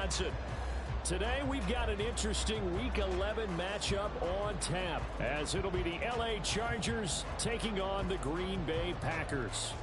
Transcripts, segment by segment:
Johnson. Today we've got an interesting Week 11 matchup on tap, as it'll be the LA Chargers taking on the Green Bay Packers.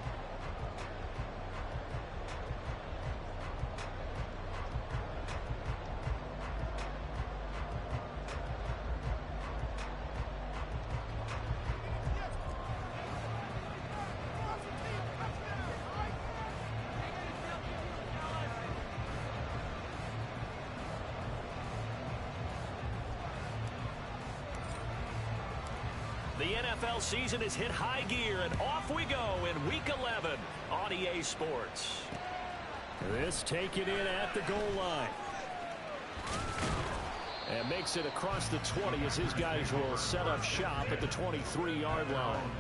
The NFL season has hit high gear, and off we go in Week 11 on EA Sports. This taken in at the goal line. And makes it across the 20 as his guys will set up shop at the 23-yard line.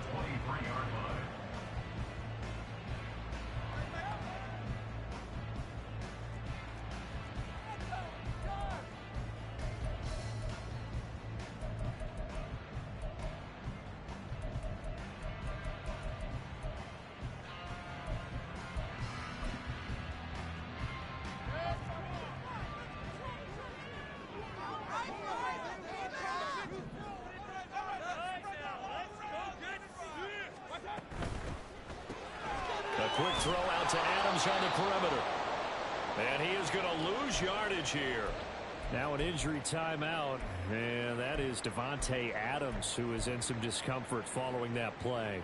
Quick throw out to Adams on the perimeter. And he is going to lose yardage here. Now an injury timeout. And that is Devontae Adams, who is in some discomfort following that play.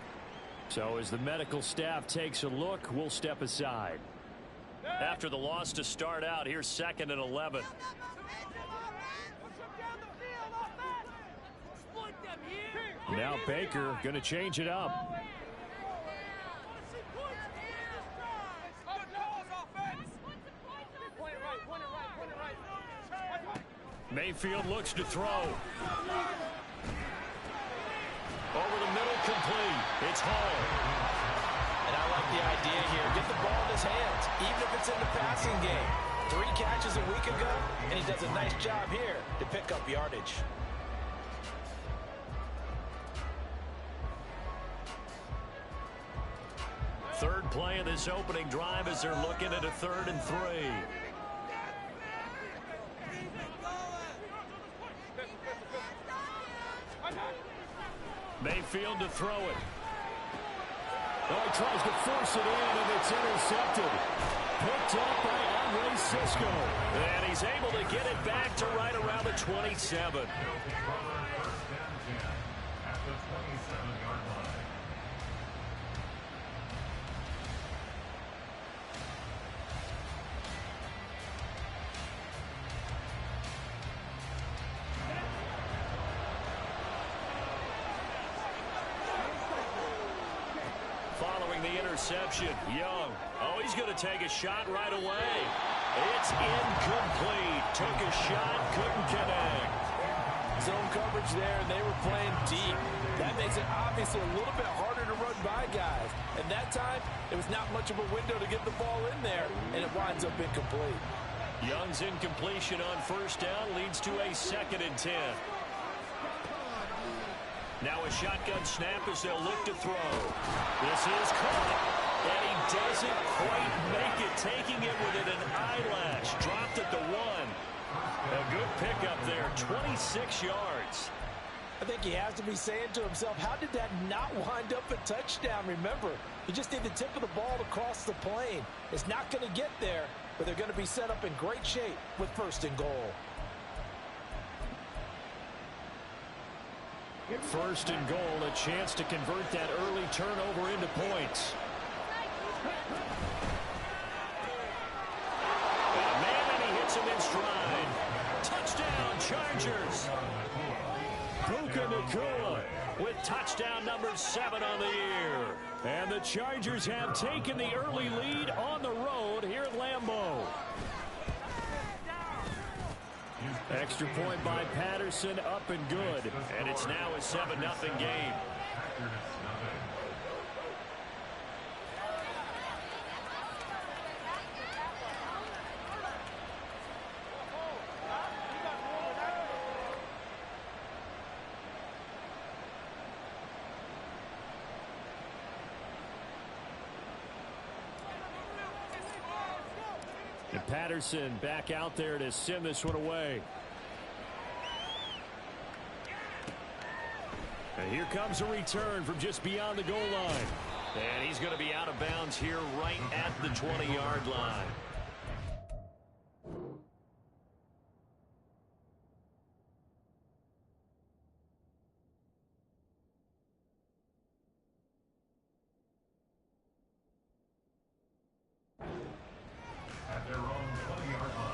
So as the medical staff takes a look, we'll step aside. After the loss to start out, here's 2nd and 11. Now Baker going to change it up. Mayfield looks to throw. Over the middle, complete. It's Hall. And I like the idea here. Get the ball in his hands, even if it's in the passing game. 3 catches a week ago, and he does a nice job here to pick up yardage. Third play of this opening drive as they're looking at a 3rd and 3. Mayfield to throw it. Oh, he tries to force it in, and it's intercepted. Picked up by Andre Cisco. And he's able to get it back to right around the 27. At the 27-yard line. Following the interception, Young. Oh, he's going to take a shot right away. It's incomplete. Took a shot, couldn't connect. Zone coverage there, and they were playing deep. That makes it obviously a little bit harder to run by guys. And that time, it was not much of a window to get the ball in there, and it winds up incomplete. Young's incompletion on 1st down leads to a 2nd and 10. Now a shotgun snap as they'll look to throw. This is caught. And he doesn't quite make it, taking it within an eyelash. Dropped at the 1. A good pickup there, 26 yards. I think he has to be saying to himself, how did that not wind up a touchdown? Remember, you just need the tip of the ball to cross the plane. It's not going to get there, but they're going to be set up in great shape with 1st and goal. 1st and goal, a chance to convert that early turnover into points. And he hits him in stride. Touchdown, Chargers. Puka Nacua with touchdown number 7 on the year. And the Chargers have taken the early lead on the road here at Lambeau. Extra point by Patterson, up and good. And it's now a 7-0 game. Patterson back out there to send this one away. And here comes a return from just beyond the goal line. And he's going to be out of bounds here right at the 20-yard line. At their own 20-yard line.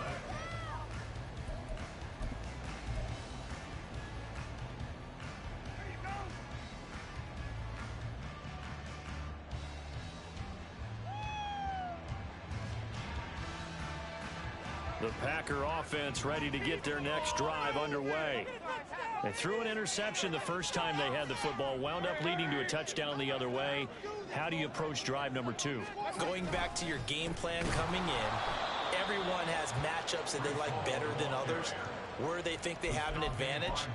The Packer offense ready to get their next drive underway. They threw an interception the first time they had the football, wound up leading to a touchdown the other way. How do you approach drive number 2? Going back to your game plan coming in, everyone has matchups that they like better than others. Where they think they have an advantage,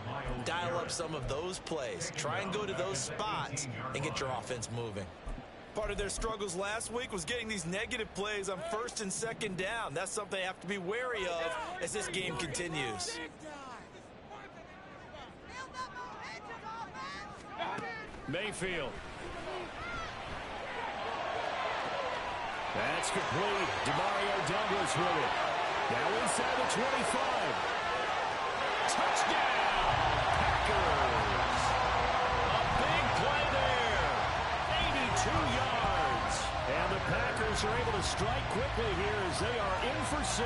dial up some of those plays. Try and go to those spots and get your offense moving. Part of their struggles last week was getting these negative plays on 1st and 2nd down. That's something they have to be wary of as this game continues. Mayfield. That's complete. DeMario Douglas with it. Now inside the 25. Touchdown, Packers. A big play there. 82 yards. And the Packers are able to strike quickly here as they are in for 6.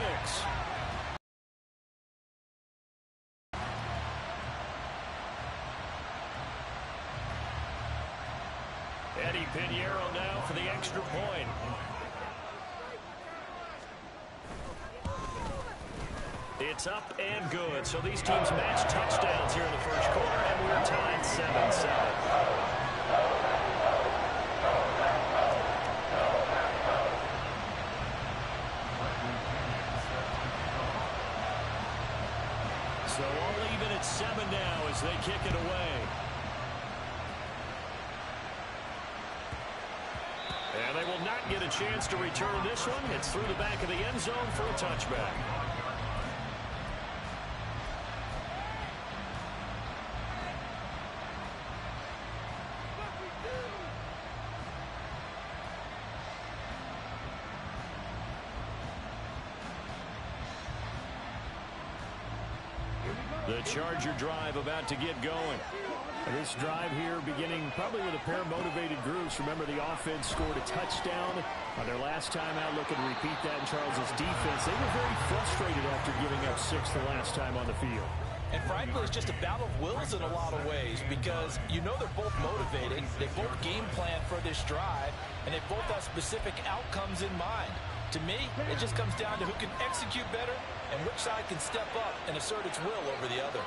Eddie Pinheiro now for the extra point. It's up and good. So these teams match touchdowns here in the first quarter, and we're tied 7-7. So all even at 7 now as they kick it away. And they will not get a chance to return this one. It's through the back of the end zone for a touchback. The Charger drive about to get going. This drive here beginning probably with a pair of motivated groups. Remember, the offense scored a touchdown on their last time out. Looking to repeat that in Charles' defense. They were very frustrated after giving up 6 the last time on the field. And frankly, it's just a battle of wills in a lot of ways because you know they're both motivated. They both game plan for this drive, and they both have specific outcomes in mind. To me, it just comes down to who can execute better and which side can step up and assert its will over the other.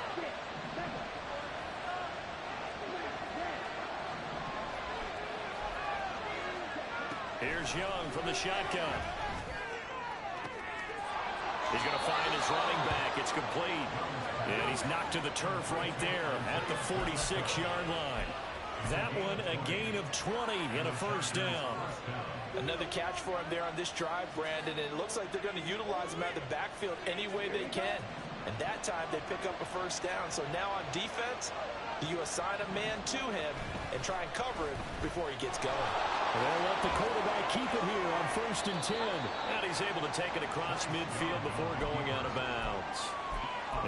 Here's Young from the shotgun. He's going to find his running back. It's complete. And he's knocked to the turf right there at the 46-yard line. That one a gain of 20 and a first down. Another catch for him there on this drive, Brandon, and it looks like they're going to utilize him out of the backfield any way they can. And that time they pick up a first down. So now on defense, you assign a man to him and try and cover him before he gets going. They'll let the quarterback keep it here on 1st and 10. And he's able to take it across midfield before going out of bounds.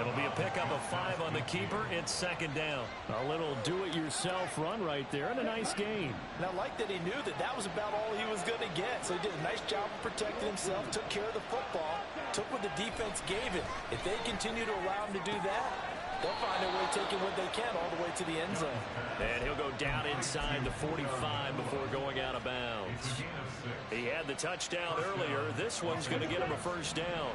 It'll be a pickup of 5 on the keeper. It's 2nd down. A little do-it-yourself run right there and a nice gain. And I like that he knew that that was about all he was going to get. So he did a nice job of protecting himself, took care of the football, took what the defense gave him. If they continue to allow him to do that, they'll find a way taking what they can all the way to the end zone. And he'll go down inside the 45 before going out of bounds. He had the touchdown earlier. This one's going to get him a first down.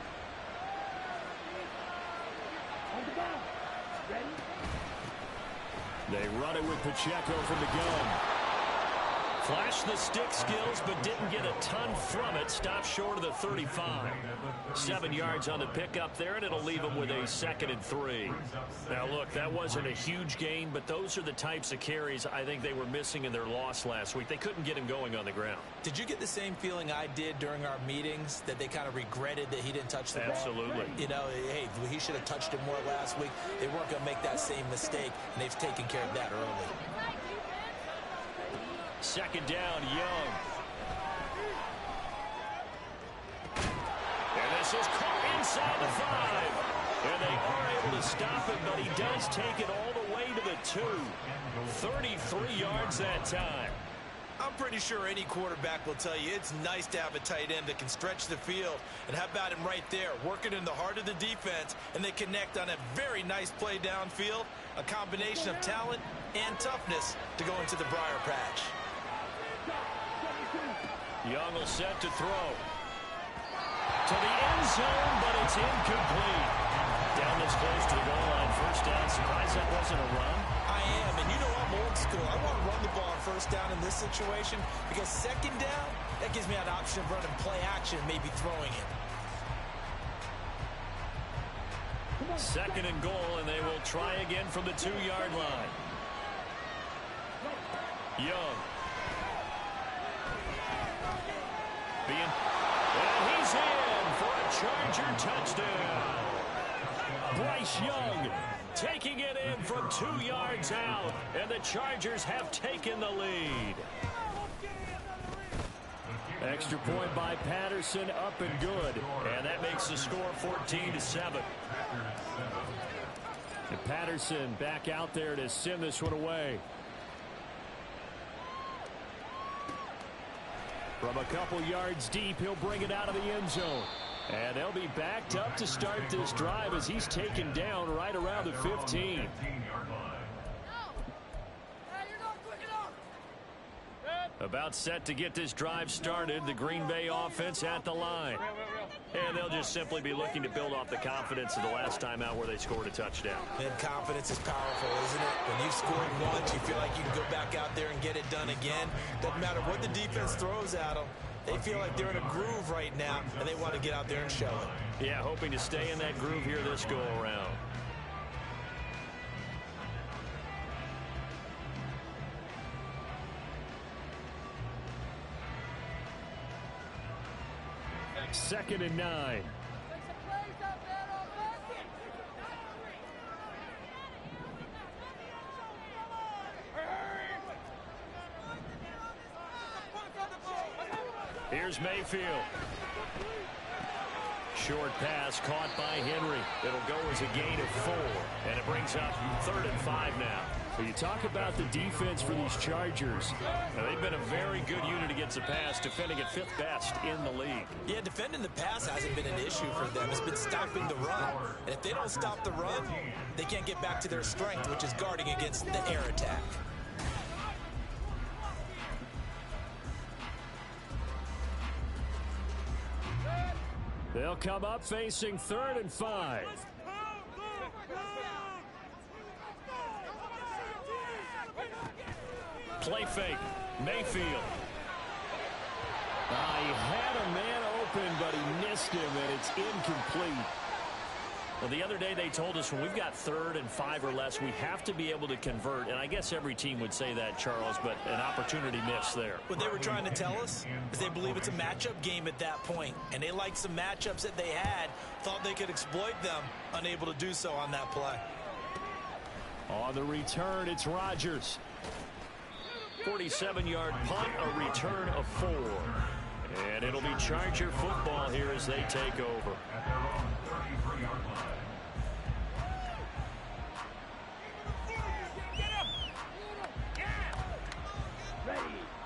They run it with Pacheco from the gun. Flashed the stick skills, but didn't get a ton from it. Stopped short of the 35. 7 yards on the pickup there, and it'll leave him with a 2nd and 3. Now, look, that wasn't a huge gain, but those are the types of carries I think they were missing in their loss last week. They couldn't get him going on the ground. Did you get the same feeling I did during our meetings, that they kind of regretted that he didn't touch the ball? Absolutely. You know, hey, he should have touched it more last week. They weren't going to make that same mistake, and they've taken care of that early. 2nd down, Young. And this is caught inside the 5. And they are able to stop it, but he does take it all the way to the 2. 33 yards that time. I'm pretty sure any quarterback will tell you it's nice to have a tight end that can stretch the field. And how about him right there, working in the heart of the defense, and they connect on a very nice play downfield, a combination of talent and toughness to go into the briar patch. Young will set to throw. To the end zone, but it's incomplete. Down this close to the goal line. 1st down. Surprised that wasn't a run. I am, and you know I'm old school. I want to run the ball on 1st down in this situation because 2nd down, that gives me an option of running play action, maybe throwing it. 2nd and goal, and they will try again from the 2-yard line. Young. And he's in for a Charger touchdown. Bryce Young taking it in from 2 yards out, and the Chargers have taken the lead. Extra point by Patterson, up and good, and that makes the score 14-7. And Patterson back out there to send this one away. From a couple yards deep, he'll bring it out of the end zone. And they'll be backed up to start this drive as he's taken down right around the 15. About set to get this drive started. The Green Bay offense at the line. And they'll just simply be looking to build off the confidence of the last time out where they scored a touchdown. And confidence is powerful, isn't it? When you've scored once, you feel like you can go back out there and get it done again. Doesn't matter what the defense throws at them. They feel like they're in a groove right now, and they want to get out there and show it. Yeah, hoping to stay in that groove here this go-around. Second and 9. Here's Mayfield. Short pass caught by Henry. It'll go as a gain of 4, and it brings up 3rd and 5 now. But you talk about the defense for these Chargers. Now, they've been a very good unit against the pass, defending at 5th best in the league. Yeah, defending the pass hasn't been an issue for them. It's been stopping the run. And if they don't stop the run, they can't get back to their strength, which is guarding against the air attack. They'll come up facing 3rd and 5. Play fake. Mayfield. He had a man open, but he missed him, and it's incomplete. Well, the other day they told us when we've got 3rd and 5 or less, we have to be able to convert. And I guess every team would say that, Charles, but an opportunity missed there. What they were trying to tell us is they believe it's a matchup game at that point. And they liked some matchups that they had, thought they could exploit them, unable to do so on that play. On the return, it's Rodgers. 47-yard punt, a return of 4. And it'll be Charger football here as they take over.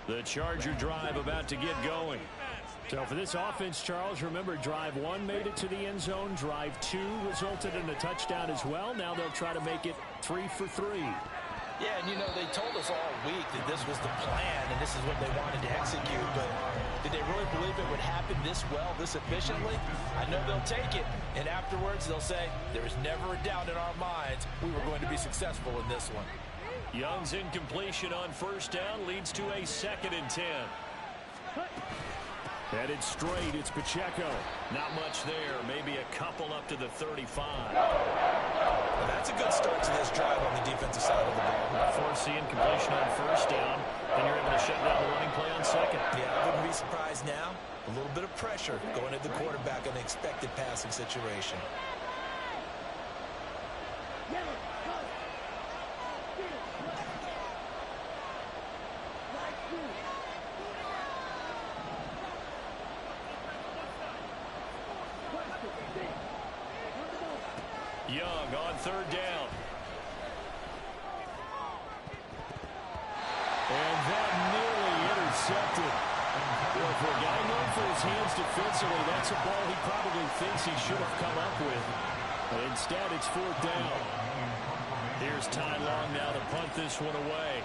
The Charger drive about to get going. So for this offense, Charles, remember drive 1 made it to the end zone. Drive 2 resulted in a touchdown as well. Now they'll try to make it 3 for 3. Yeah, and you know, they told us all week that this was the plan and this is what they wanted to execute, but did they really believe it would happen this well, this efficiently? I know they'll take it, and afterwards they'll say, there was never a doubt in our minds we were going to be successful in this one. Young's incompletion on first down leads to a 2nd and 10. Headed straight, it's Pacheco. Not much there, maybe a couple up to the 35. Well, that's a good start to this drive on the defensive side of the ball. Force the incompletion on first down, then you're able to shut down the running play on 2nd. Yeah, I wouldn't be surprised now. A little bit of pressure going at the quarterback on an expected passing situation. Young on 3rd down. And that nearly intercepted. Well, for a guy known for his hands defensively, that's a ball he probably thinks he should have come up with. But instead, it's 4th down. Here's Ty Long now to punt this one away.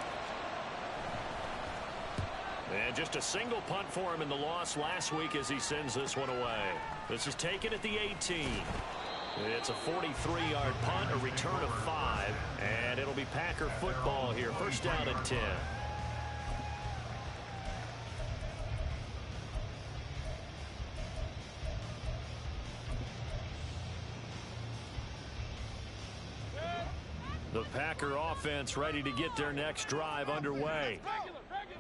And just a single punt for him in the loss last week as he sends this one away. This is taken at the 18. It's a 43-yard punt, a return of 5, and it'll be Packer football here. 1st down and 10. The Packer offense ready to get their next drive underway.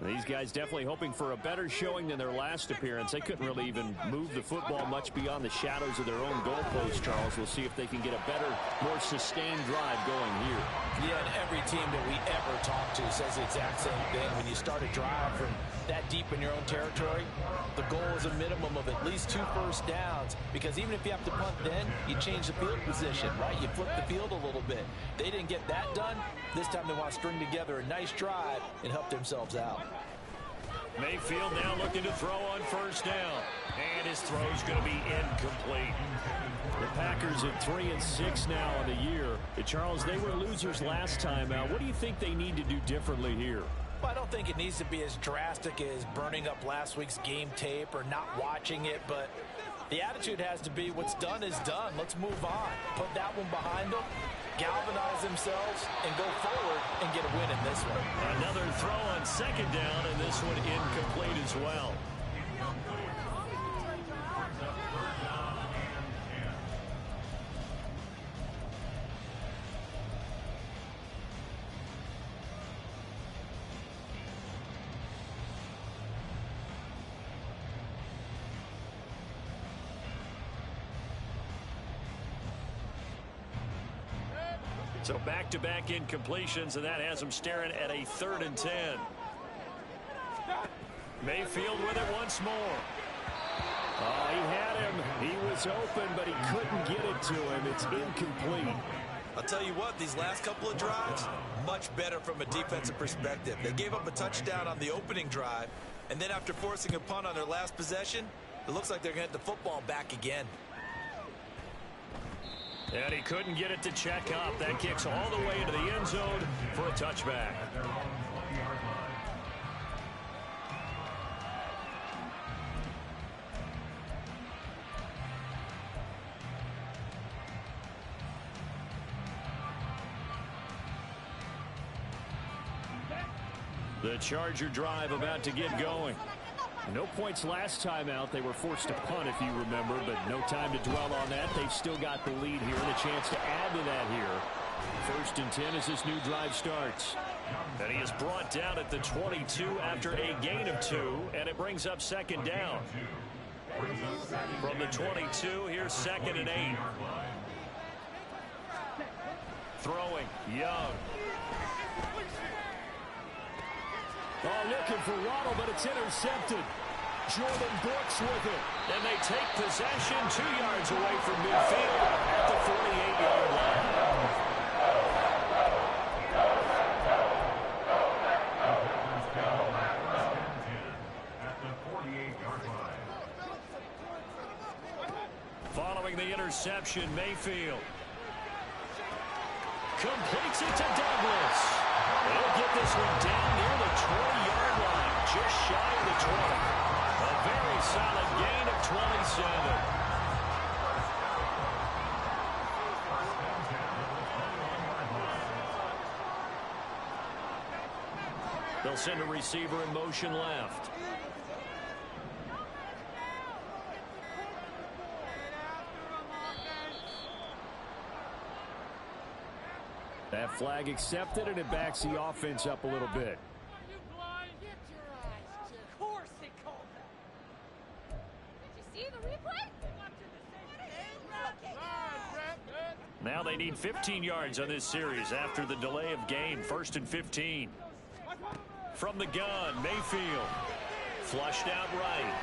These guys definitely hoping for a better showing than their last appearance. They couldn't really even move the football much beyond the shadows of their own goalpost, Charles. We'll see if they can get a better, more sustained drive going here. Yeah, and every team that we ever talk to says the exact same thing. When you start a drive from that deep in your own territory, the goal is a minimum of at least 2 first downs, because even if you have to punt then, you change the field position, right? You flip the field a little bit. They didn't get that done. This time they want to string together a nice drive and help themselves out. Mayfield now looking to throw on 1st down. And his throw's going to be incomplete. The Packers at 3-6 now on the year. Charles, they were losers last time out. What do you think they need to do differently here? Well, I don't think it needs to be as drastic as burning up last week's game tape or not watching it, but the attitude has to be what's done is done. Let's move on. Put that one behind them, galvanize themselves, and go forward and get a win in this one. Another throw on 2nd down, and this one incomplete as well. So back-to-back incompletions, and that has them staring at a 3rd and 10. Mayfield with it once more. Oh, he had him. He was open, but he couldn't get it to him. It's incomplete. I'll tell you what, these last couple of drives, much better from a defensive perspective. They gave up a touchdown on the opening drive, and then after forcing a punt on their last possession, it looks like they're going to get the football back again. And he couldn't get it to check up. That kicks all the way into the end zone for a touchback. The Charger drive about to get going. No points last time out. They were forced to punt, if you remember, but no time to dwell on that. They've still got the lead here and a chance to add to that here. 1st and 10 as this new drive starts. And he is brought down at the 22 after a gain of 2, and it brings up 2nd down. From the 22, here's 2nd and 8. Throwing, Young. Oh, looking for Waddle, but it's intercepted. Jordan Brooks with it. And they take possession 2 yards away from midfield at the 48-yard line. Following the interception, Mayfield completes it to Douglas. They'll get this one down near the 20-yard line, just shy of the 20. A very solid gain of 27. They'll send a receiver in motion left. That flag accepted, and it backs the offense up a little bit. Now they need 15 yards on this series after the delay of game. 1st and 15. From the gun, Mayfield. Flushed out right.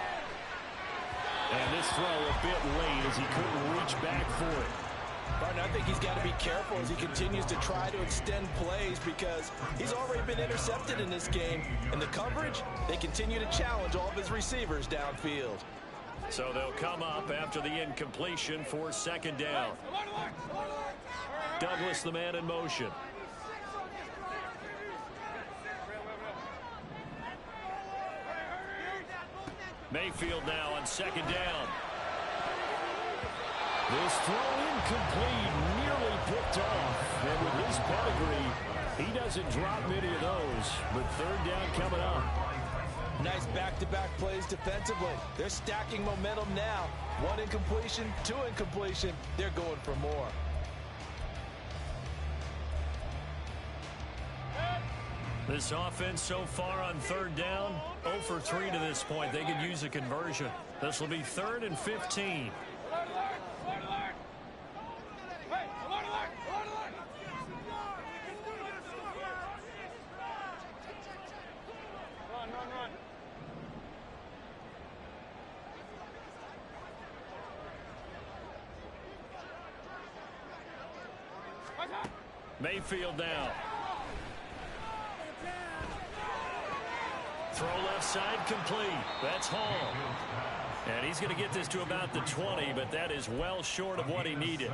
And this throw a bit late as he couldn't reach back for it. Martin, I think he's got to be careful as he continues to try to extend plays because he's already been intercepted in this game. And the coverage, they continue to challenge all of his receivers downfield. So they'll come up after the incompletion for 2nd down. Douglas, the man in motion. Mayfield now on 2nd down. This throw incomplete, nearly picked off. And with his pedigree, he doesn't drop many of those. But 3rd down coming up. Nice back-to-back plays defensively. They're stacking momentum now. 1 incompletion, 2 incompletion. They're going for more. This offense so far on 3rd down, 0 for 3 to this point. They could use a conversion. This will be 3rd and 15. Mayfield now. Throw left side complete. That's Hall. And he's going to get this to about the 20, but that is well short of what he needed.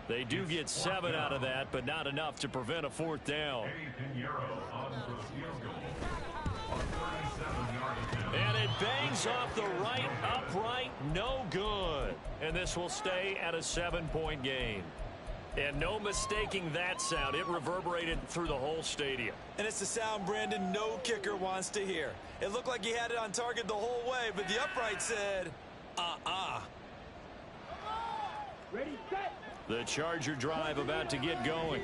They do get 7 out of that, but not enough to prevent a 4th down. And it bangs off the right upright. No good. And this will stay at a 7-point game. And no mistaking that sound. It reverberated through the whole stadium. And it's the sound, Brandon, no kicker wants to hear. It looked like he had it on target the whole way, but the upright said, Ready, set. The Charger drive about to get going.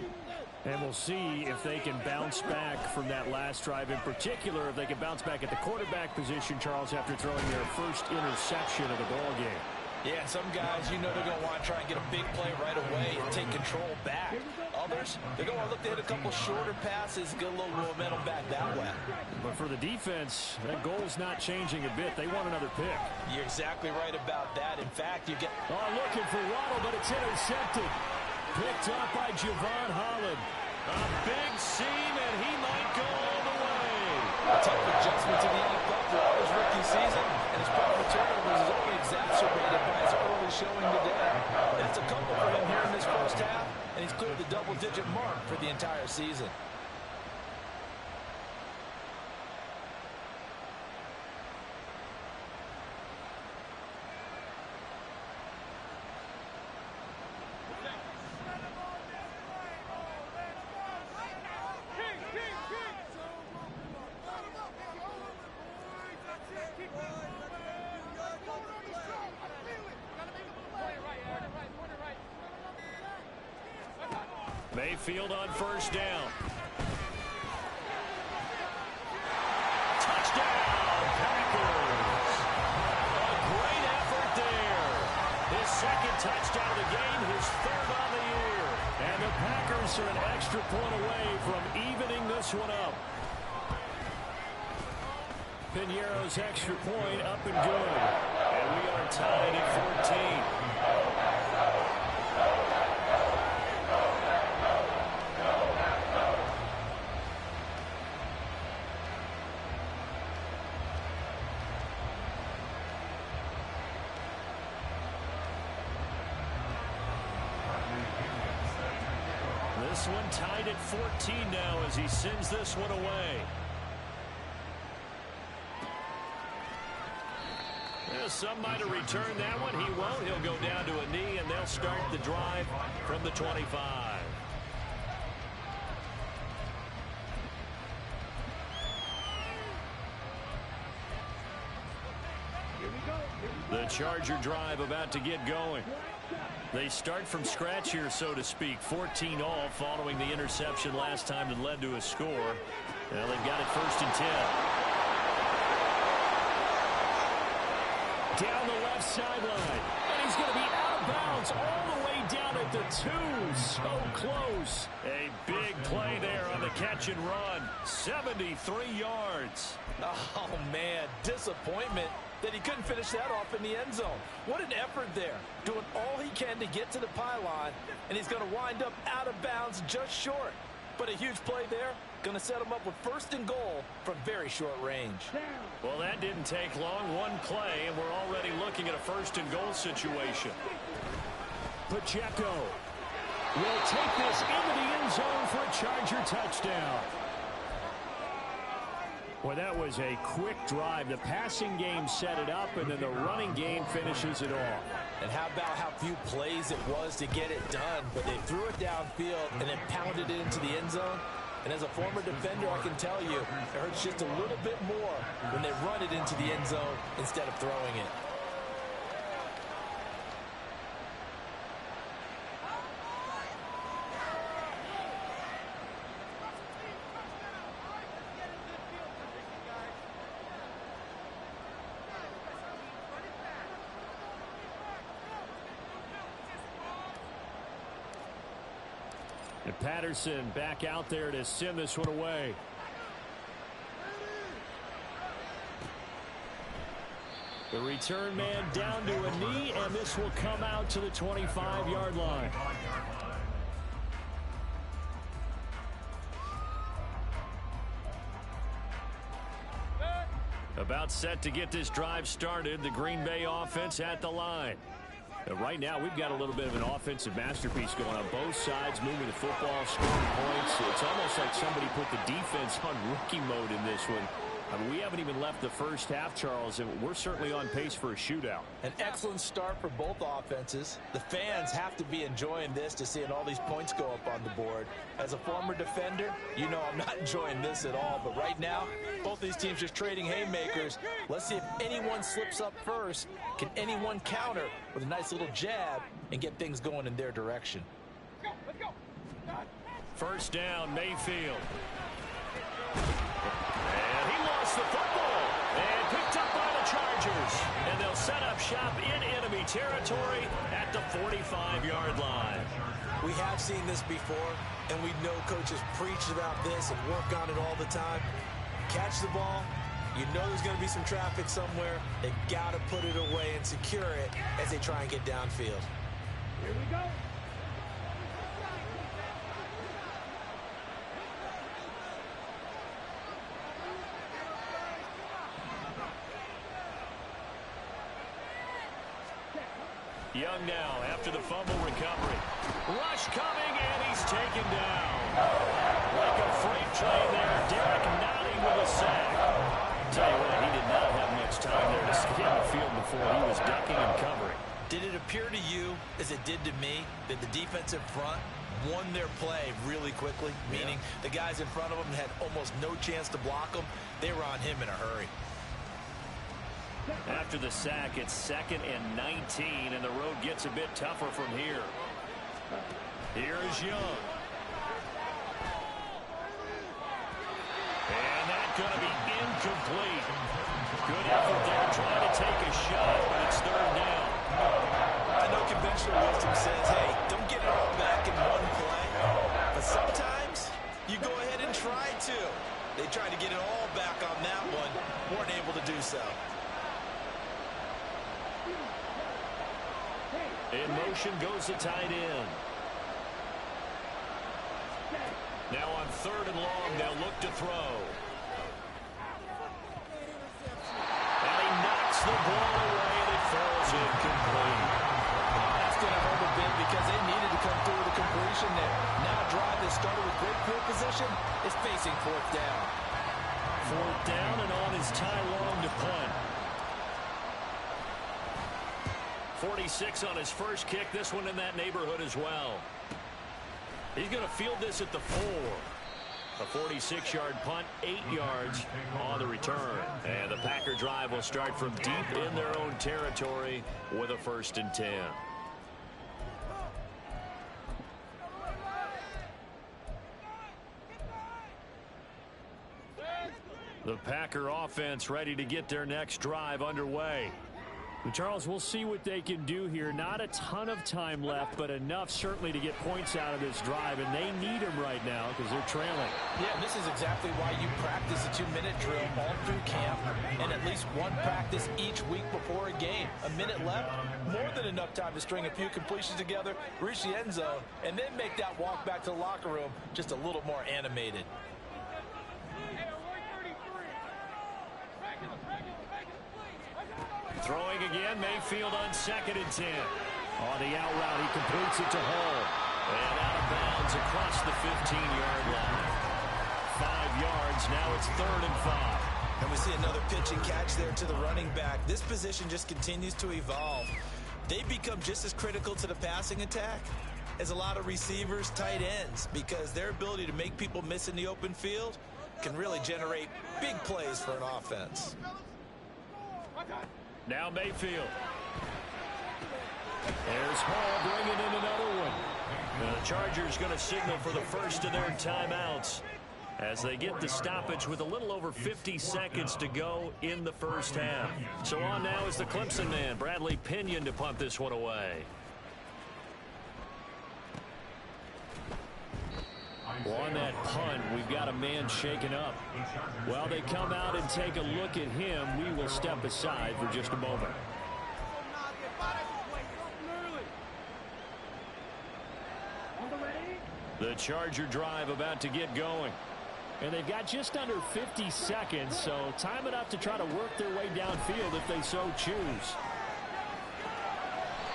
And we'll see if they can bounce back from that last drive. In particular, if they can bounce back at the quarterback position, Charles, after throwing their first interception of the ball game. Yeah, some guys, you know they're going to want to try and get a big play right away and take control back. Others, they're going to look to hit a couple shorter passes, get a little momentum back that way. But for the defense, that goal's not changing a bit. They want another pick. You're exactly right about that. In fact, you get... Oh, looking for Waddle, but it's intercepted. Picked up by Javon Holland. A big seam, and he might go all the way. A tough adjustment to the NFL for his rookie season, and his problem with turnovers is only exacerbated by his early showing today. That's a couple for him here in this first half, and he's cleared the double-digit mark for the entire season. Mayfield on first down. Touchdown, Packers. A great effort there. His 2nd touchdown of the game, his 3rd on the year. And the Packers are an extra point away from evening this one up. Piñeiro's extra point up and good. And we are tied at 14. This one tied at 14 now as he sends this one away. Yeah, some might have returned that one. He won't. He'll go down to a knee, and they'll start the drive from the 25. The Charger drive about to get going. They start from scratch here, so to speak. 14 all following the interception last time that led to a score. Now they've got it 1st and 10. Down the left sideline. And he's going to be out of bounds all the way down at the 2. So close. A big play there on the catch and run. 73 yards. Oh, man, disappointment that he couldn't finish that off in the end zone. What an effort there, doing all he can to get to the pylon, and he's going to wind up out of bounds just short. But a huge play there, going to set him up with 1st and goal from very short range. Well, that didn't take long. One play, and we're already looking at a 1st and goal situation. Pacheco will take this into the end zone for a Charger touchdown. Well, that was a quick drive. The passing game set it up, and then the running game finishes it off. And how about how few plays it was to get it done, but they threw it downfield and then pounded it into the end zone. And as a former defender, I can tell you, it hurts just a little bit more when they run it into the end zone instead of throwing it. And Patterson back out there to send this one away. The return man down to a knee, and this will come out to the 25-yard line. About set to get this drive started. The Green Bay offense at the line. Right now, we've got a little bit of an offensive masterpiece going on both sides, moving the football, scoring points. It's almost like somebody put the defense on rookie mode in this one. I mean, we haven't even left the first half, Charles, and we're certainly on pace for a shootout. An excellent start for both offenses. The fans have to be enjoying this to seeing all these points go up on the board. As a former defender, you know I'm not enjoying this at all. But right now, both these teams just trading haymakers. Let's see if anyone slips up first. Can anyone counter with a nice little jab and get things going in their direction? Let's go. 1st down, Mayfield. And he lost the football. And picked up by the Chargers. And they'll set up shop in enemy territory at the 45-yard line. We have seen this before, and we know coaches preach about this and work on it all the time. Catch the ball. You know there's going to be some traffic somewhere. They've got to put it away and secure it as they try and get downfield. Here we go. Young now after the fumble recovery. Rush coming, and he's taken down. Like a freight train there, Derek Notting with a sack. Tell you what, he did not have much time there to scan the field before he was ducking and covering. Did it appear to you, as it did to me, that the defensive front won their play really quickly? Meaning the guys in front of them had almost no chance to block them. They were on him in a hurry. After the sack, it's 2nd and 19, and the road gets a bit tougher from here. Here is Young. And that's going to be incomplete. Good effort there trying to take a shot, but it's 3rd down. I know conventional wisdom says, hey, don't get it all back in one play. But sometimes you go ahead and try to. They tried to get it all back on that one. Weren't able to do so. In motion goes the tight end. Now on 3rd and long, they'll look to throw. And he knocks the ball away, and it falls incomplete. That's going to hurt a bit because they needed to come through with a completion there. Now a drive that started with great field position is facing 4th down. 4th down, and on is Ty Long to punt. 46 on his first kick. This one in that neighborhood as well. He's going to field this at the 4. A 46-yard punt, 8 yards on the return. And the Packer drive will start from deep in their own territory with a 1st and 10. The Packer offense ready to get their next drive underway. And Charles, we'll see what they can do here. Not a ton of time left, but enough certainly to get points out of this drive, and they need them right now because they're trailing. Yeah, and this is exactly why you practice a 2-minute drill all through camp and at least one practice each week before a game. A minute left, more than enough time to string a few completions together, reach the end zone, and then make that walk back to the locker room just a little more animated. Throwing again, Mayfield on 2nd and 10. On the out route, he completes it to Hall. And out of bounds across the 15-yard line. 5 yards, now it's 3rd and 5. And we see another pitch and catch there to the running back. This position just continues to evolve. They become just as critical to the passing attack as a lot of receivers, tight ends, because their ability to make people miss in the open field can really generate big plays for an offense. Now Mayfield. There's Hall bringing in another one. The Chargers going to signal for the first of their timeouts as they get the stoppage with a little over 50 seconds to go in the first half. So on now is the Clemson man, Bradley Pinion, to punt this one away. Well, on that punt, we've got a man shaken up. While they come out and take a look at him, we will step aside for just a moment. The Charger drive about to get going. And they've got just under 50 seconds, so time enough to try to work their way downfield if they so choose.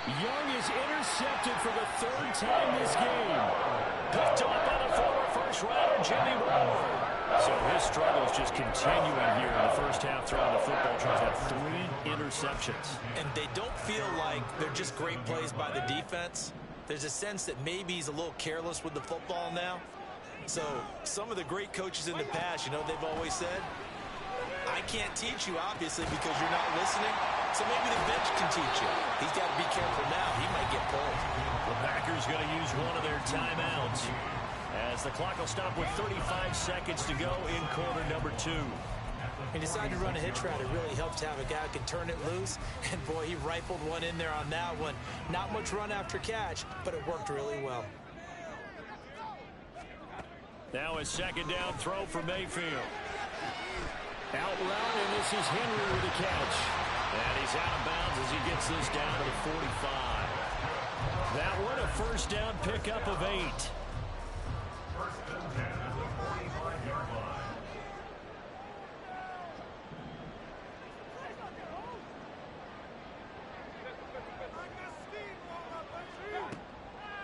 Young is intercepted for the 3rd time this game. Picked off by the former first-rounder Jimmy Ward. So his struggles just continuing here in the first half, throwing the football. Tries to have 3 interceptions. And they don't feel like they're just great plays by the defense. There's a sense that maybe he's a little careless with the football now. So some of the great coaches in the past, you know, they've always said, I can't teach you, obviously, because you're not listening. So maybe the bench can teach you. He's got to be careful now. He might get pulled. The Packers going to use one of their timeouts as the clock will stop with 35 seconds to go in quarter number 2. He decided to run a hitch route. It really helps to have a guy who can turn it loose. And, boy, he rifled one in there on that one. Not much run after catch, but it worked really well. Now a 2nd down throw for Mayfield. Out route, and this is Henry with the catch. And he's out of bounds as he gets this down to the 45. That one a 1st down pickup of 8.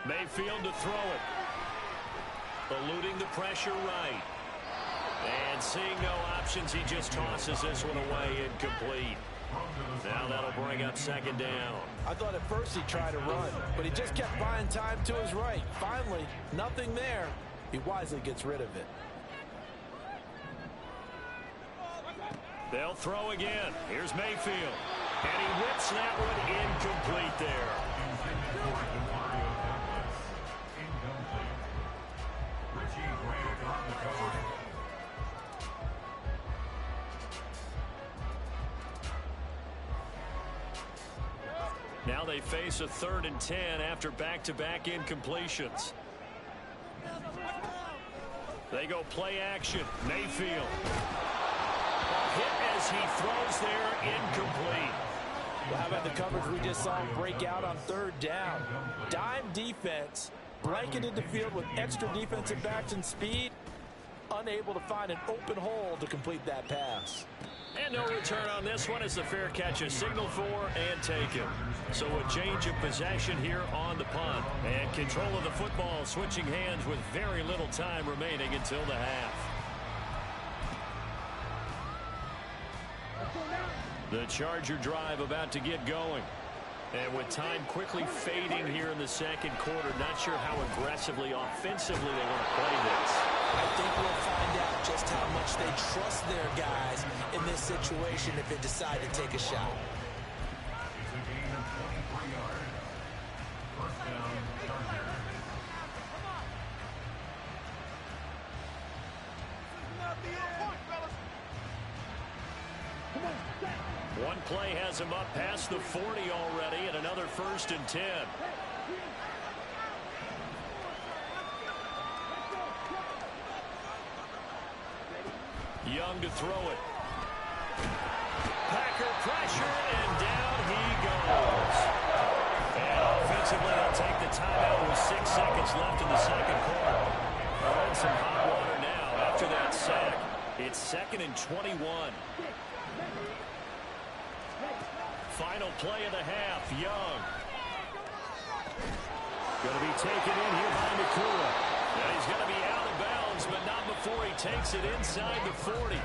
Mayfield to throw it. Eluding the pressure right. And seeing no options, he just tosses this one away, incomplete. Now that'll bring up 2nd down. I thought at first he tried to run, but he just kept buying time to his right. Finally, nothing there. He wisely gets rid of it. They'll throw again. Here's Mayfield. And he whips that one incomplete there. Now they face a 3rd and 10 after back-to-back incompletions. They go play action. Mayfield. Hit as he throws there, incomplete. Well, how about the coverage we just saw him break out on 3rd down? Dime defense, blanketed the field with extra defensive backs and speed, unable to find an open hole to complete that pass. And no return on this one as the fair catch is signaled for and taken. So a change of possession here on the punt. And control of the football switching hands with very little time remaining until the half. The Charger drive about to get going. And with time quickly fading here in the 2nd quarter, not sure how aggressively, offensively they want to play this. I think we'll find out just how much they trust their guys in this situation if they decide to take a shot. It's a gain of 23 yards. First down, Chargers. One play has him up past the 40 already, and another 1st and 10. Young to throw it. Packer pressure, and down he goes. And offensively, they'll take the timeout with 6 seconds left in the second quarter. They're in some hot water now after that sack. It's 2nd and 21. Final play of the half, Young. Going to be taken in here by Nakua. And he's going to be out of bounds, but not before he takes it inside the 40.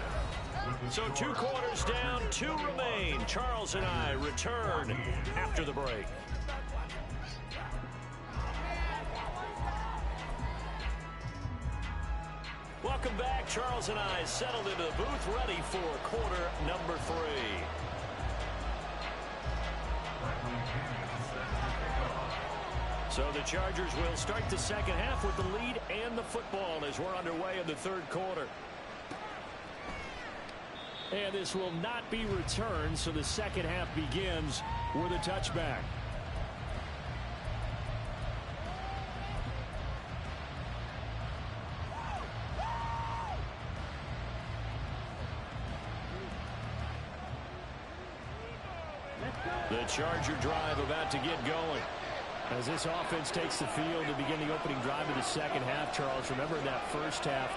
So 2 quarters down, 2 remain. Charles and I return after the break. Welcome back. Charles and I settled into the booth, ready for quarter number 3. So the Chargers will start the second half with the lead and the football as we're underway in the 3rd quarter. And this will not be returned, so the second half begins with a touchback. The Charger drive about to get going. As this offense takes the field to begin the opening drive of the second half, Charles, remember in that first half,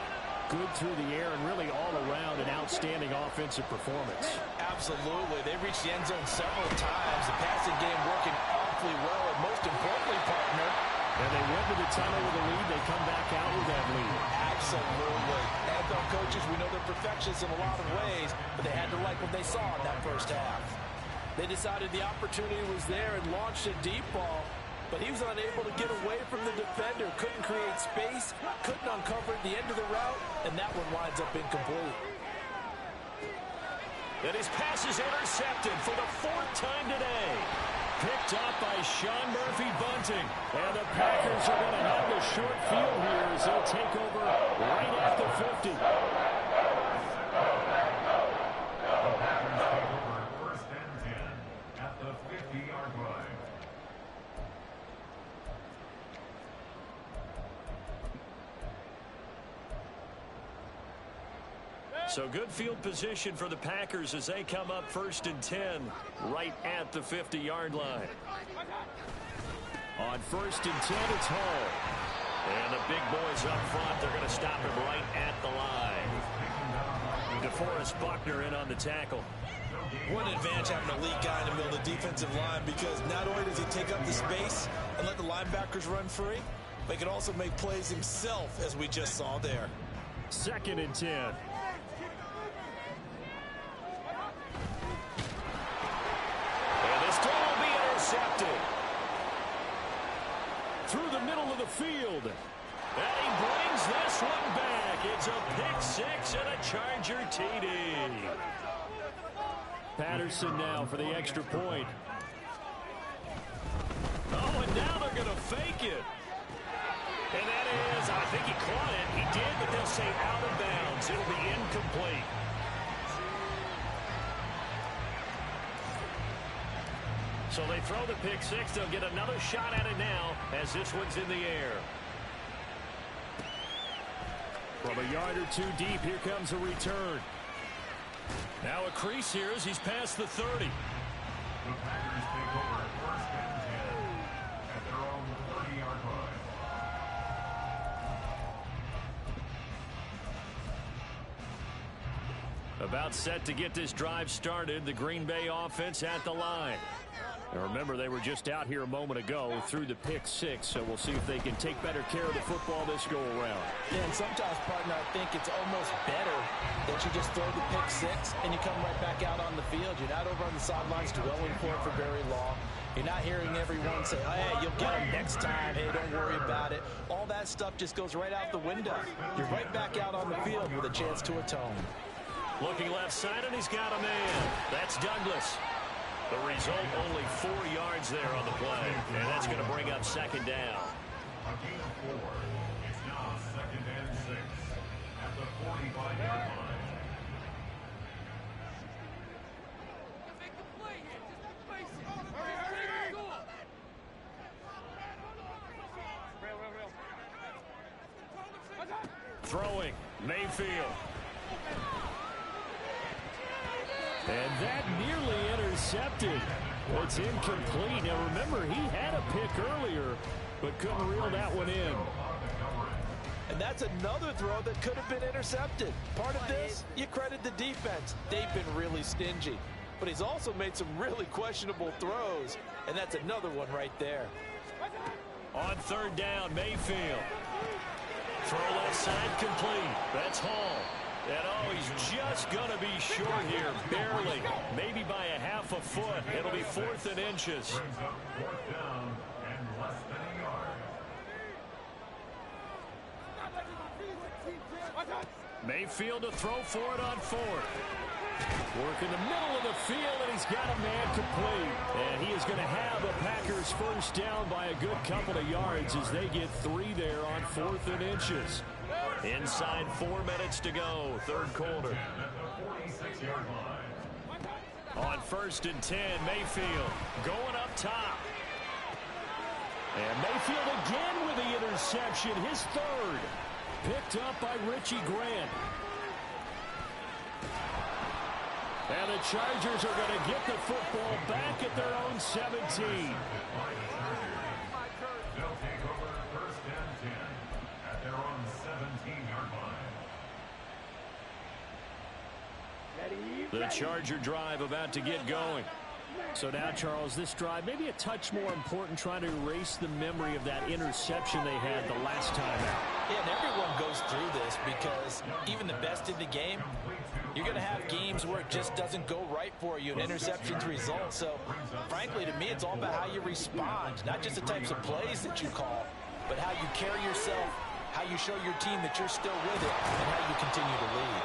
good through the air and really all around an outstanding offensive performance. Absolutely. They reached the end zone several times. The passing game working awfully well, and most importantly, partner, and they went to the tunnel with a lead. They come back out with that lead. Absolutely. NFL coaches, we know they're perfectionists in a lot of ways, but they had to like what they saw in that first half. They decided the opportunity was there and launched a deep ball, but he was unable to get away from the defender, couldn't create space, couldn't uncover at the end of the route, and that one winds up incomplete. And his pass is intercepted for the 4th time today. Picked up by Sean Murphy-Bunting. And the Packers are going to have the short field here as they'll take over right at the 50. So good field position for the Packers as they come up 1st and 10 right at the 50-yard line. On 1st and 10, it's Hall. And the big boys up front, they're going to stop him right at the line. DeForest Buckner in on the tackle. What an advantage having an elite guy in the middle of the defensive line, because not only does he take up the space and let the linebackers run free, but he can also make plays himself, as we just saw there. 2nd and 10. Intercepted. Through the middle of the field. And he brings this one back. It's a pick 6 and a Charger TD. Patterson now for the extra point. Oh, and now they're going to fake it. And that is, I think he caught it. He did, but they'll say out of bounds. It'll be incomplete. So they throw the pick 6. They'll get another shot at it now as this one's in the air. From a yard or 2 deep, here comes a return. Now a crease here as he's past the 30. The Packers take over 1st and 10 at their own 30-yard line. About set to get this drive started. The Green Bay offense at the line. And remember, they were just out here a moment ago through the pick 6, so we'll see if they can take better care of the football this go-around. Yeah, and sometimes, partner, I think it's almost better that you just throw the pick 6 and you come right back out on the field. You're not over on the sidelines dwelling for it for very long. You're not hearing everyone say, oh, hey, you'll get them next time. Hey, don't worry about it. All that that stuff just goes right out the window. You're right back out on the field with a chance to atone. Looking left side, and he's got a man. That's Douglas. The result, only 4 yards there on the play. And that's going to bring up second down. A gain of 4. It's now 2nd and 6 at the 45-yard line. Throwing, Mayfield. And that nearly intercepted. It's incomplete. Now remember, he had a pick earlier, but couldn't reel that one in. And that's another throw that could have been intercepted. Part of this, you credit the defense. They've been really stingy. But he's also made some really questionable throws, and that's another one right there. On third down, Mayfield. Throw left side complete. That's Hall. And oh, he's just going to be short here, barely. Maybe by a half a foot. It'll be 4th and inches. Brings up 4th down and less than a yard. Mayfield to throw for it on 4th. Work in the middle of the field, and he's got a man complete. And he is going to have a Packers first down by a good couple of yards as they get 3 there on 4th and inches. Inside 4 minutes to go, third quarter. At the 46-yard line. On 1st and 10, Mayfield going up top. And Mayfield again with the interception, his 3rd. Picked up by Richie Grant. And the Chargers are going to get the football back at their own 17. They'll take over 1st and 10 at their own 17-yard line. The Charger drive about to get going. So now, Charles, this drive maybe a touch more important, trying to erase the memory of that interception they had the last time out. Yeah, and everyone goes through this because even the best in the game, you're going to have games where it just doesn't go right for you and interceptions result. So, frankly, to me, it's all about how you respond, not just the types of plays that you call, but how you carry yourself, how you show your team that you're still with it, and how you continue to lead.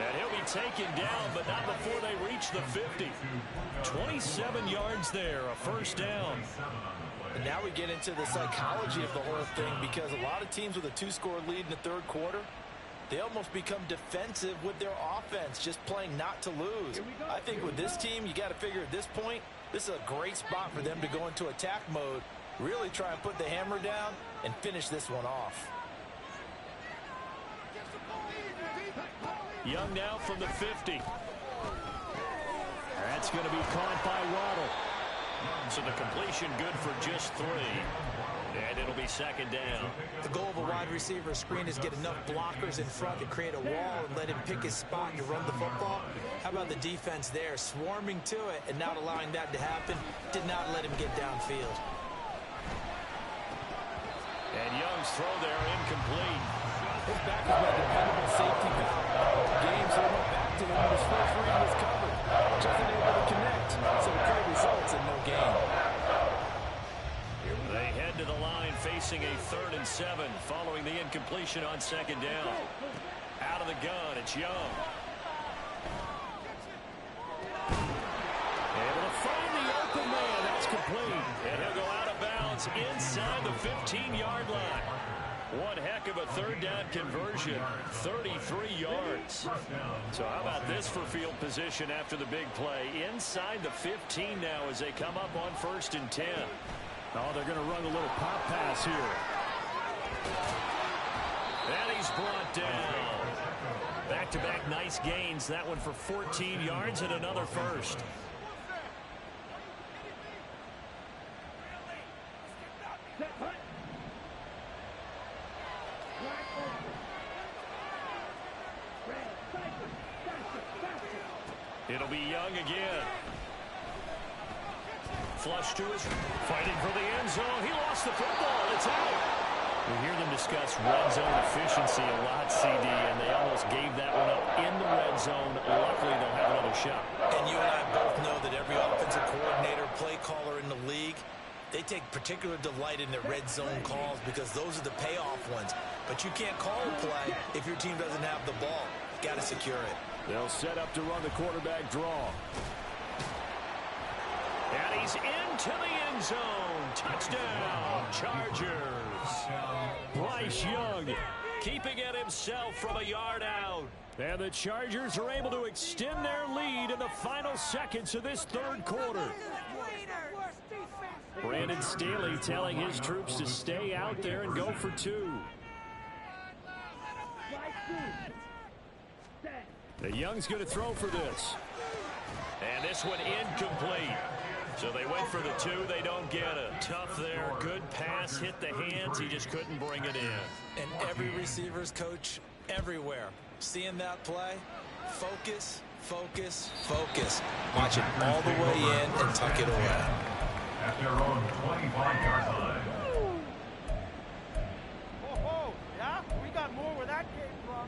And he'll be taken down, but not before they reach the 50. 27 yards there, a first down. And now we get into the psychology of the whole thing, because a lot of teams with a 2-score lead in the third quarter, they almost become defensive with their offense, just playing not to lose. I think with this team, you got to figure at this point, this is a great spot for them to go into attack mode, really try and put the hammer down and finish this one off. Young now from the 50. That's going to be caught by Waddle. So the completion good for just 3. And it'll be second down. The goal of a wide receiver screen is get enough blockers in front to create a wall and let him pick his spot and run the football. How about the defense there, swarming to it and not allowing that to happen? Did not let him get downfield. And Young's throw there incomplete. His back is my dependable safety valve. Games that went back to him when his first read was covered. Just unable to connect. So the play results in no gain. They head to the line facing a 3rd and 7 following the incompletion on second down. Out of the gun, it's Young. Able to find the open man. That's complete. And he'll go out of bounds inside the 15-yard line. One heck of a third down conversion, 33 yards. So how about this for field position after the big play? Inside the 15 now as they come up on 1st and 10. Oh, they're going to run a little pop pass here. And he's brought down. Back-to-back nice gains. That one for 14 yards and another first. It'll be Young again. Flush to his, fighting for the end zone. He lost the football. It's out. We hear them discuss red zone efficiency a lot, CD, and they almost gave that one up in the red zone. Luckily, they'll have another shot. And you and I both know that every offensive coordinator, play caller in the league, They take particular delight in their red zone calls because those are the payoff ones. But you can't call a play if your team doesn't have the ball. You got to secure it. They'll set up to run the quarterback draw. And he's into the end zone. Touchdown, Chargers. Bryce Young Keeping it himself from a yard out. And the Chargers are able to extend their lead in the final seconds of this third quarter. Brandon Staley telling his troops to stay out there and go for two. The Young's going to throw for this. And this one incomplete. So they went for the two. They don't get it. Tough there. Good pass. Hit the hands. He just couldn't bring it in. And every receiver's coach everywhere. Seeing that play, focus, focus, focus. Watch it all the way in and tuck it away. At their own 25-yard line. Oh, yeah? We got more where that came from.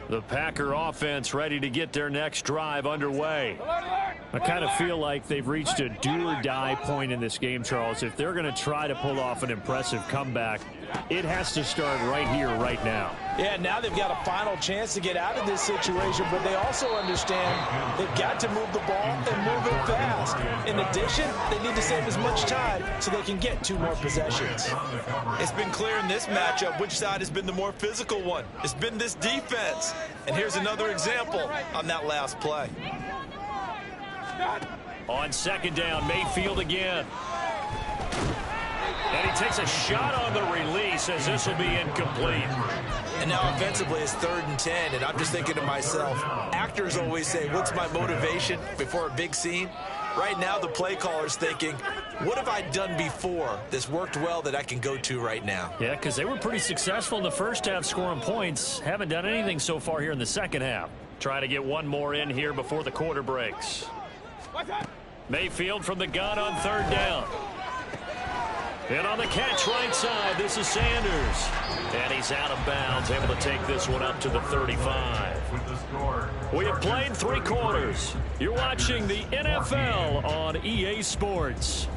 The Packer offense ready to get their next drive underway. I kind of feel like they've reached a do-or-die point in this game, Charles. If they're going to try to pull off an impressive comeback, it has to start right here, right now. Yeah, now they've got a final chance to get out of this situation, but they also understand they've got to move the ball and move it fast. In addition, they need to save as much time so they can get two more possessions. It's been clear in this matchup which side has been the more physical one. It's been this defense. And here's another example on that last play. On second down, Mayfield again. And he takes a shot on the release as this will be incomplete. And now offensively it's 3rd and 10, and I'm just thinking to myself, actors always say, what's my motivation before a big scene? Right now the play caller's thinking, what have I done before that's worked well that I can go to right now? Yeah, because they were pretty successful in the first half scoring points. Haven't done anything so far here in the second half. Try to get one more in here before the quarter breaks. Mayfield from the gun on 3rd down. And on the catch right side, this is Sanders. And he's out of bounds, able to take this one up to the 35. With the score. We have played 3 quarters. You're watching the NFL on EA Sports.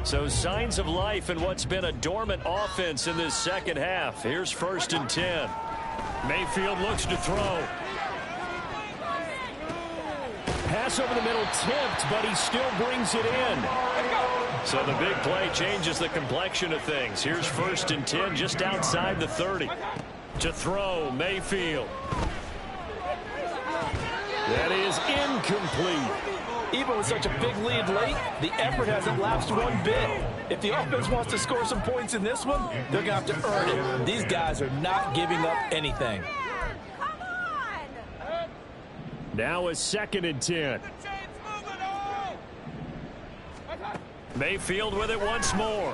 So signs of life in what's been a dormant offense in this second half. Here's 1st and 10. Mayfield looks to throw. Pass over the middle tipped, but he still brings it in. So the big play changes the complexion of things. Here's 1st and 10 just outside the 30. To throw, Mayfield. That is incomplete. Even with such a big lead late, the effort hasn't lapsed one bit. If the offense wants to score some points in this one, they're going to have to earn it. These guys are not giving up anything. Now a 2nd and 10. Mayfield with it once more.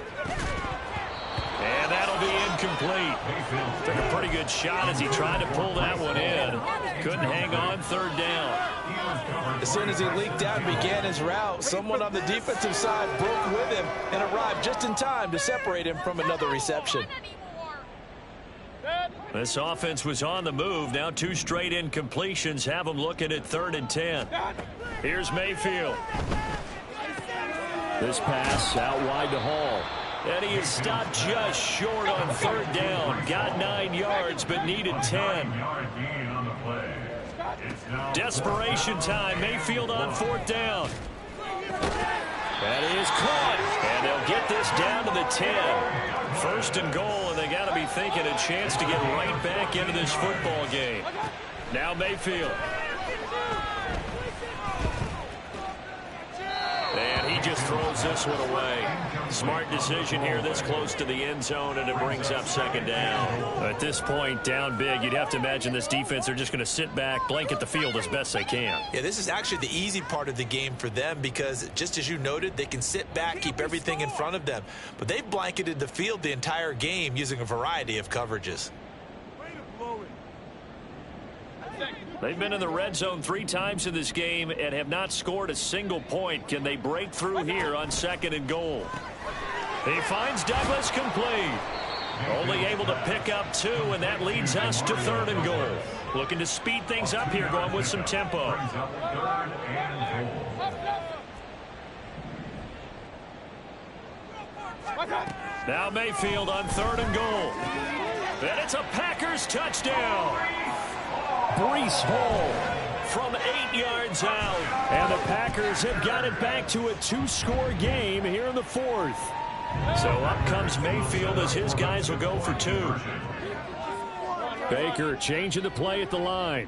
And that'll be incomplete. Took a pretty good shot as he tried to pull that one in. Couldn't hang on 3rd down. As soon as he leaked out and began his route, someone on the defensive side broke with him and arrived just in time to separate him from another reception. This offense was on the move. Now 2 straight incompletions have them looking at 3rd and 10. Here's Mayfield. This pass out wide to Hall. And he is stopped just short on 3rd down. Got 9 yards, but needed 10. Yard gain on the play. It's now Desperation time. Mayfield on 4th down. That is caught. And they'll get this down to the 10. 1st and goal, and they got to be thinking a chance to get right back into this football game. Now Mayfield. And he just throws this one away. Smart decision here this close to the end zone, and it brings up 2nd down. At this point, down big, you'd have to imagine this defense are just going to sit back, blanket the field as best they can. Yeah, this is actually the easy part of the game for them because, just as you noted, they can sit back, keep everything in front of them. But they've blanketed the field the entire game using a variety of coverages. Way to blow it. They've been in the red zone 3 times in this game and have not scored a single point. Can they break through here on 2nd and goal? He finds Douglas complete. Only able to pick up 2, and that leads us to 3rd and goal. Looking to speed things up here, going with some tempo. Now Mayfield on 3rd and goal. And it's a Packers touchdown. Breece Hall from 8 yards out. And the Packers have got it back to a 2-score game here in the 4th. So up comes Mayfield as his guys will go for 2. Baker changing the play at the line.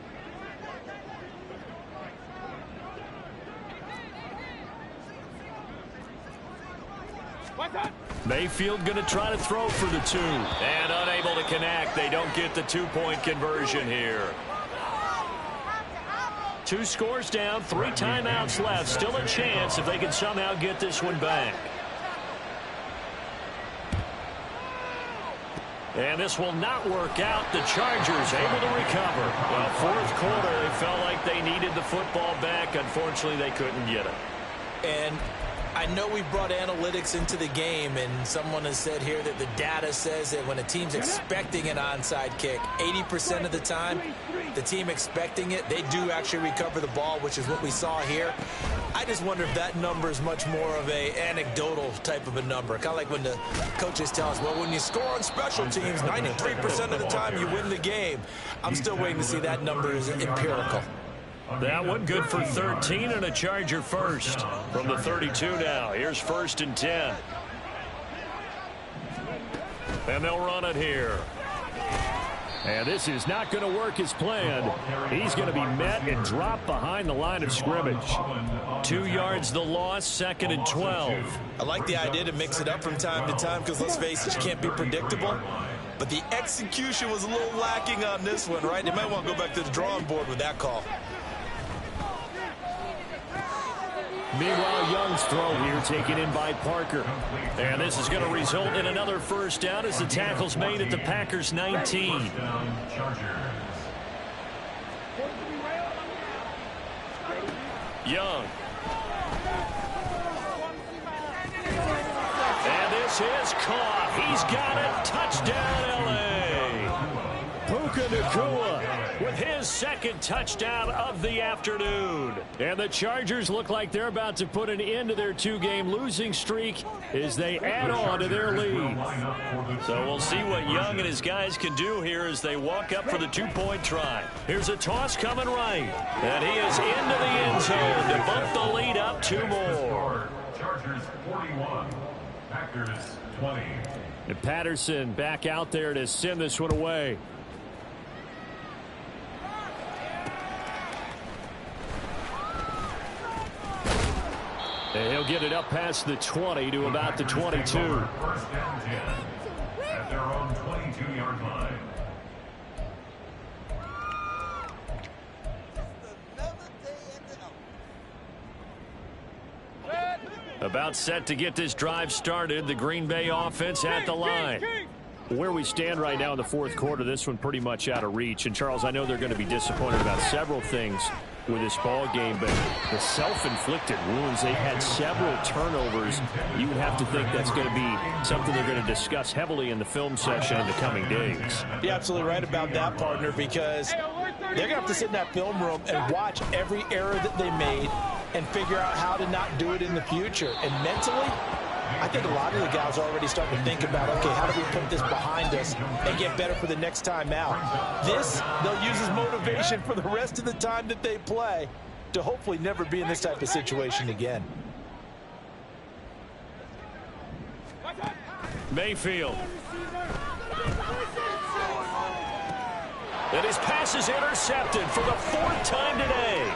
Mayfield going to try to throw for the 2. And unable to connect. They don't get the 2-point conversion here. 2 scores down, 3 timeouts left. Still a chance if they can somehow get this one back. And this will not work out. The Chargers able to recover. Well, 4th quarter, they felt like they needed the football back. Unfortunately, they couldn't get it. And I know we brought analytics into the game, and someone has said here that the data says that when a team's expecting an onside kick, 80% of the time, the team expecting it, they do actually recover the ball, which is what we saw here. I just wonder if that number is much more of a anecdotal type of a number. Kind of like when the coaches tell us, well, when you score on special teams, 93% of the time you win the game. I'm still waiting to see that number is empirical. That one good for 13 and a Charger first. From the 32 now. Here's 1st and 10. And they'll run it here. And this is not going to work as planned. He's going to be met and dropped behind the line of scrimmage. 2 yards the loss, 2nd and 12. I like the idea to mix it up from time to time because, let's face it, you can't be predictable. But the execution was a little lacking on this one, right? They might want to go back to the drawing board with that call. Meanwhile, Young's throw here taken in by Parker. And this is going to result in another 1st down as the tackle's made at the Packers 19. Young. And this is caught. He's got it. Touchdown, L.A. Puka Nacua with his 2nd touchdown of the afternoon. And the Chargers look like they're about to put an end to their 2-game losing streak as they add on to their lead. So we'll see what Young and his guys can do here as they walk up for the 2-point try. Here's a toss coming right. And he is into the end zone to bump the lead up 2 more. Chargers 41, Packers 20. And Patterson back out there to send this one away. And he'll get it up past the 20 to about the 22. 1st down 10 at their own 22-yard line. About set to get this drive started. The Green Bay offense at the line. Where we stand right now in the 4th quarter, this one pretty much out of reach. And, Charles, I know they're going to be disappointed about several things with this ball game, but the self-inflicted wounds, they've had several turnovers. You would have to think that's going to be something they're going to discuss heavily in the film session in the coming days. You're absolutely right about that, partner, because they're going to have to sit in that film room and watch every error that they made and figure out how to not do it in the future. And mentally, I think a lot of the guys are already starting to think about, okay, how do we put this behind us and get better for the next time out? This, they'll use as motivation for the rest of the time that they play to hopefully never be in this type of situation again. Mayfield. And his pass is intercepted for the 4th time today.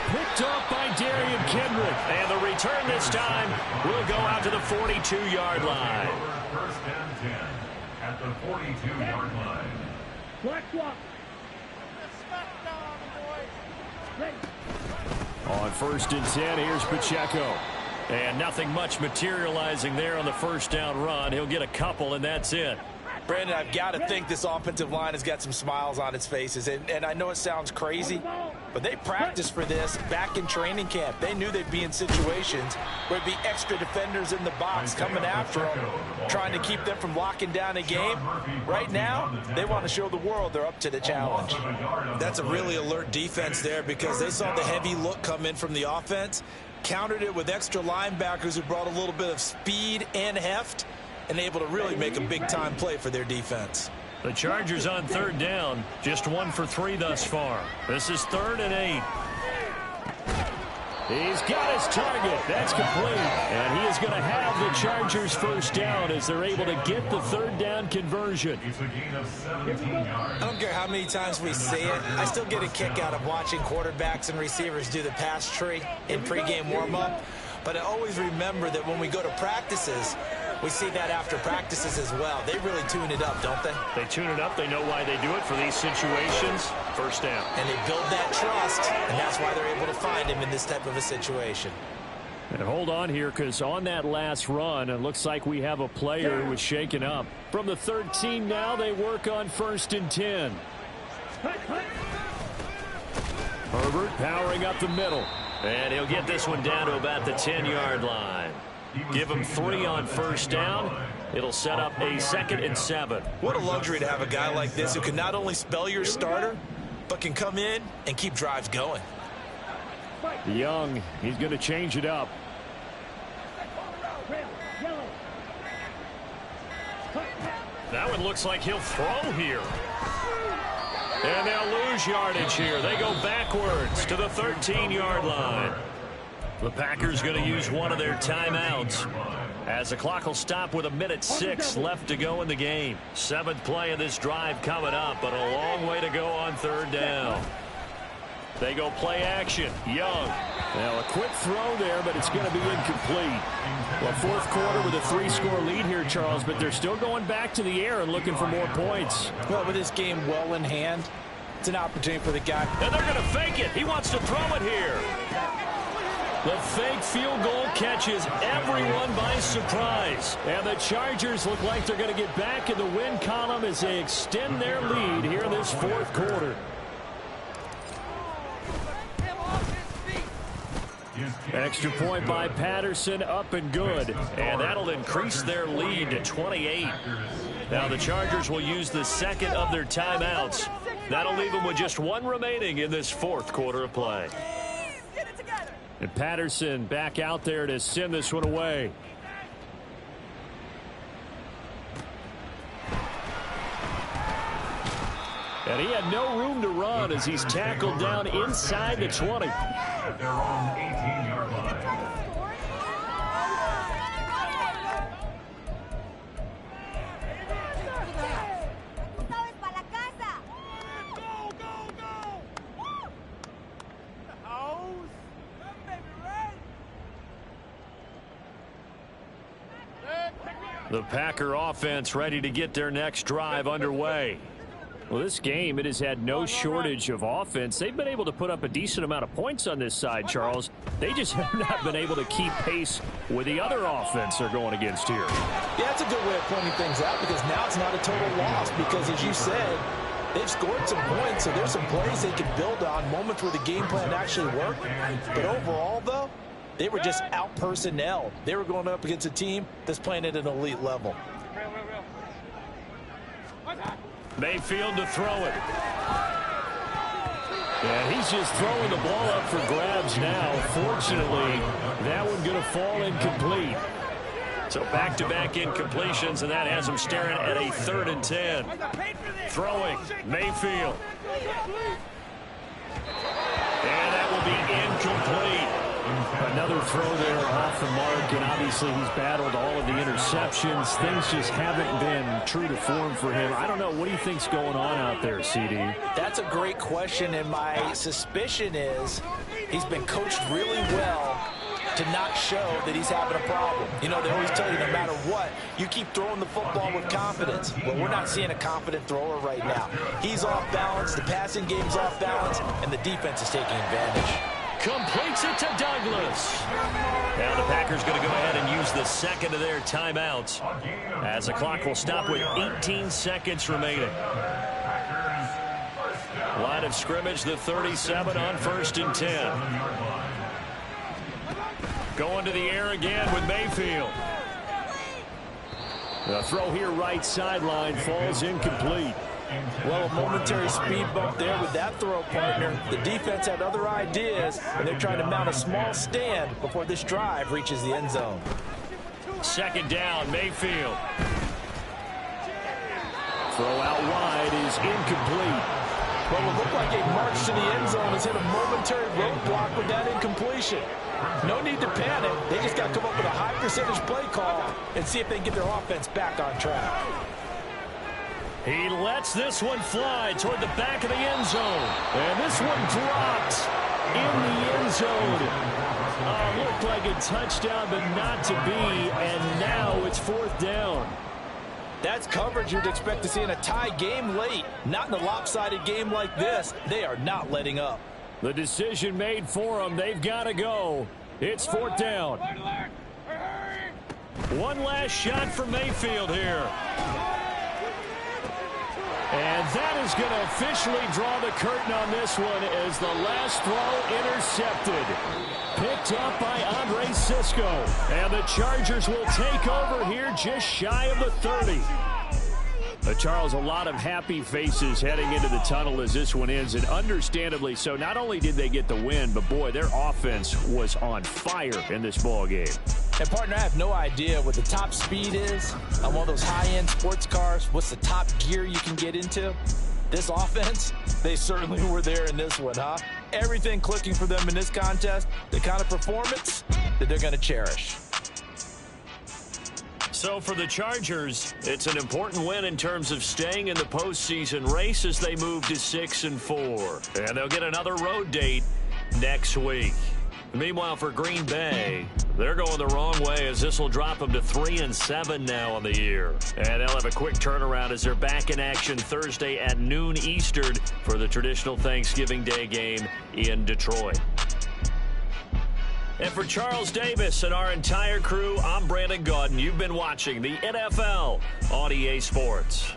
Picked off by Darian Kendrick. And the return this time will go out to the 42-yard line. 1st down 10 at the 42-yard line. On 1st and 10, here's Pacheco. And nothing much materializing there on the 1st down run. He'll get a couple, and that's it. Brandon, I've got to think this offensive line has got some smiles on its faces. And I know it sounds crazy, but they practiced for this back in training camp. They knew they'd be in situations where there'd be extra defenders in the box coming after them, trying to keep them from locking down a game. Right now, they want to show the world they're up to the challenge. That's a really alert defense there because they saw the heavy look come in from the offense, countered it with extra linebackers who brought a little bit of speed and heft, and able to really make a big-time play for their defense. The Chargers on third down, just 1 for 3 thus far. This is 3rd and 8. He's got his target. That's complete. And he is going to have the Chargers first down as they're able to get the 3rd down conversion. It's a gain of 17 yards. I don't care how many times we say it, I still get a kick out of watching quarterbacks and receivers do the pass tree in pregame warm-up. But I always remember that when we go to practices, we see that after practices as well. They really tune it up, don't they? They tune it up. They know why they do it for these situations. First down. And they build that trust, and that's why they're able to find him in this type of a situation. And hold on here, because on that last run, it looks like we have a player who was shaken up. From the 13 now, they work on 1st and 10. Herbert powering up the middle. And he'll get this one down to about the 10-yard line. Give him 3 on first down. It'll set up a 2nd and 7. What a luxury to have a guy like this who can not only spell your starter, but can come in and keep drives going. Young, he's going to change it up. That one looks like he'll throw here. And they'll lose yardage here. They go backwards to the 13-yard line. The Packers going to use one of their timeouts as the clock will stop with 1:06 left to go in the game. 7th play of this drive coming up, but a long way to go on 3rd down. They go play action. Young. Now a quick throw there, but it's going to be incomplete. Well, 4th quarter with a 3-score lead here, Charles, but they're still going back to the air and looking for more points. Well, with this game well in hand, it's an opportunity for the guy. And they're going to fake it. He wants to throw it here. The fake field goal catches everyone by surprise. And the Chargers look like they're going to get back in the win column as they extend their lead here in this 4th quarter. Extra point by Patterson, up and good. And that'll increase their lead to 28. Now the Chargers will use the 2nd of their timeouts. That'll leave them with just 1 remaining in this 4th quarter of play. And Patterson back out there to send this one away. And he had no room to run as he's tackled down inside the 20. At their own 18-yard line. The Packer offense ready to get their next drive underway. Well, this game, it has had no shortage of offense. They've been able to put up a decent amount of points on this side, Charles. They just have not been able to keep pace with the other offense they're going against here. Yeah, that's a good way of pointing things out because now it's not a total loss because, as you said, they've scored some points, so there's some plays they can build on, moments where the game plan actually worked. But overall, though, they were just out-personnel. They were going up against a team that's playing at an elite level. Mayfield to throw it. And he's just throwing the ball up for grabs now. Fortunately, that one going to fall incomplete. So back-to-back incompletions, and that has him staring at a 3rd and 10. Throwing, Mayfield. And that will be incomplete. Another throw there off the mark, and obviously he's battled all of the interceptions. Things just haven't been true to form for him. I don't know. What do you think's going on out there, CD? That's a great question, and my suspicion is he's been coached really well to not show that he's having a problem. You know, they always tell you no matter what, you keep throwing the football with confidence. Well, we're not seeing a confident thrower right now. He's off balance, the passing game's off balance, and the defense is taking advantage. Completes it to Douglas. Now the Packers going to go ahead and use the second of their timeouts as the clock will stop with 18 seconds remaining. Line of scrimmage, the 37 on 1st and 10. Going to the air again with Mayfield. The throw here right sideline falls incomplete. Well, a momentary speed bump there with that throw, partner. The defense had other ideas, and they're trying to mount a small stand before this drive reaches the end zone. Second down, Mayfield. Throw out wide is incomplete. Well, it looked like a march to the end zone has hit a momentary roadblock with that incompletion. No need to panic. They just got to come up with a high percentage play call and see if they can get their offense back on track. He lets this one fly toward the back of the end zone. And this one drops in the end zone. Looked like a touchdown, but not to be. And now it's 4th down. That's coverage you'd expect to see in a tie game late. Not in a lopsided game like this. They are not letting up. The decision made for them. They've got to go. It's 4th down. One last shot for Mayfield here. And that is going to officially draw the curtain on this one as the last throw intercepted. Picked up by Andre Cisco. And the Chargers will take over here just shy of the 30. Charles, a lot of happy faces heading into the tunnel as this one ends, and understandably so. Not only did they get the win, but boy, their offense was on fire in this ball game. And partner, I have no idea what the top speed is on one of those high-end sports cars. What's the top gear you can get into? This offense, they certainly were there in this one, huh? Everything clicking for them in this contest, the kind of performance that they're going to cherish. So for the Chargers, it's an important win in terms of staying in the postseason race as they move to 6-4. And they'll get another road date next week. Meanwhile, for Green Bay, they're going the wrong way as this will drop them to 3-7 now on the year. And they'll have a quick turnaround as they're back in action Thursday at noon Eastern for the traditional Thanksgiving Day game in Detroit. And for Charles Davis and our entire crew, I'm Brandon Gaudin. You've been watching the NFL on EA Sports.